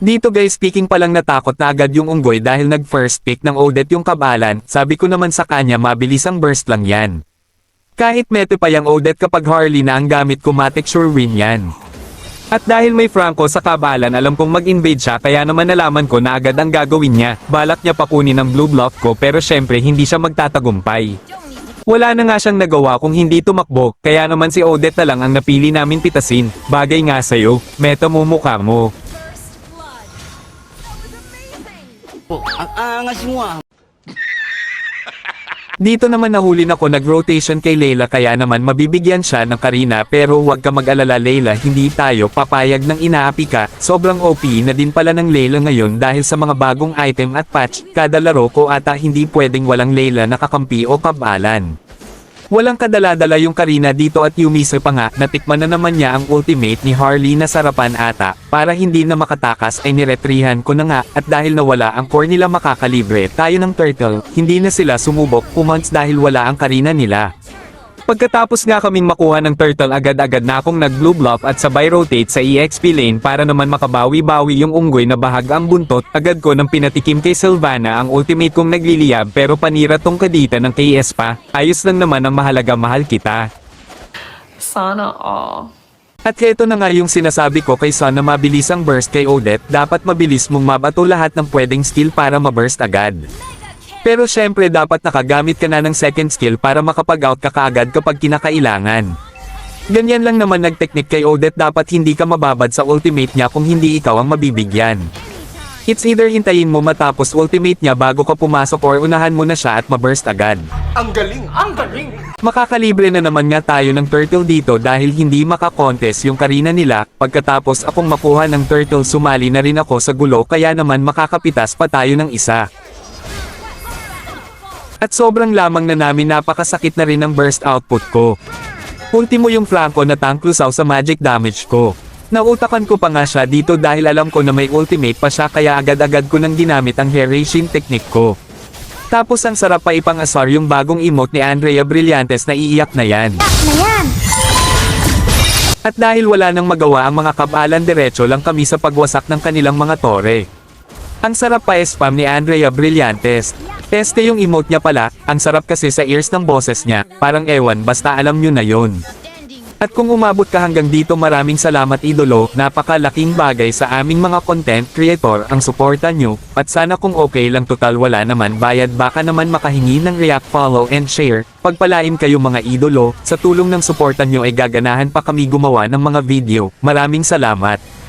Dito guys, speaking pa lang natakot na agad yung unggoy dahil nag first pick ng Odette yung kabalan, sabi ko naman sa kanya mabilis ang burst lang yan. Kahit mete pa yung Odette kapag Harley na ang gamit ko matik sure win yan. At dahil may Franco sa kabalan alam kong mag-invade siya kaya naman nalaman ko na agad ang gagawin niya, balak niya pakunin ang blue bluff ko pero syempre hindi siya magtatagumpay. Wala na nga siyang nagawa kung hindi tumakbo, kaya naman si Odette na lang ang napili namin pitasin, bagay nga sa'yo, meta mo mukha mo. Oh, ang angas mo ah. Dito naman nahuli ako nag-rotation kay Layla kaya naman mabibigyan siya ng Karina pero huwag ka mag-alala Layla hindi tayo papayag ng inaapi ka, sobrang OP na din pala ng Layla ngayon dahil sa mga bagong item at patch, kada laro ko ata hindi pwedeng walang Layla nakakampi o kabalan. Walang kadala-dala yung Karina dito at Yumise pa nga, natikman na naman niya ang ultimate ni Harley na sarapan ata, para hindi na makatakas ay niretrihan ko na nga, at dahil nawala ang core nila makakalibre tayo ng turtle, hindi na sila sumubok pumunts dahil wala ang Karina nila. Pagkatapos nga kaming makuha ng turtle agad-agad na akong nag-blue bluff at sabay rotate sa EXP lane para naman makabawi-bawi yung unggoy na bahag ang buntot, agad ko nang pinatikim kay Sylvana ang ultimate kong nagliliyab pero panira tong kadita ng KS pa, ayos lang naman ang mahalaga mahal kita. Sana all. At heto na nga yung sinasabi ko kay Son na mabilis ang burst kay Odette, dapat mabilis mong mabato lahat ng pwedeng skill para maburst agad. Pero syempre dapat nakagamit ka na ng second skill para makapag-out ka kaagad kapag kinakailangan. Ganyan lang naman nag-technique kay Odette, dapat hindi ka mababad sa ultimate niya kung hindi ikaw ang mabibigyan. It's either hintayin mo matapos ultimate niya bago ka pumasok or unahan mo na siya at maburst agad. Ang galing! Ang galing! Makakalibre na naman nga tayo ng turtle dito dahil hindi makakontest yung Karina nila, pagkatapos akong makuha ng turtle sumali na rin ako sa gulo kaya naman makakapitas pa tayo ng isa. At sobrang lamang na namin napakasakit na rin ang burst output ko. Ultimo yung Franco na tank lusaw sa magic damage ko. Nautakan ko pa nga siya dito dahil alam ko na may ultimate pa siya kaya agad-agad ko nang ginamit ang hair racing technique ko. Tapos ang sarap pa ipang-asar yung bagong emote ni Andrea Brillantes na iiyak na yan. At dahil wala nang magawa ang mga kabalan diretso lang kami sa pagwasak ng kanilang mga tore. Ang sarap pa spam ni Andrea Brillantes. Este yung emote niya pala, ang sarap kasi sa ears ng boses niya, parang ewan basta alam nyo na yon. At kung umabot ka hanggang dito maraming salamat idolo, napakalaking bagay sa aming mga content creator ang suporta nyo, at sana kung okay lang total wala naman bayad baka naman makahingi ng react, follow and share, pagpalain kayo mga idolo, sa tulong ng suporta nyo ay gaganahan pa kami gumawa ng mga video, maraming salamat.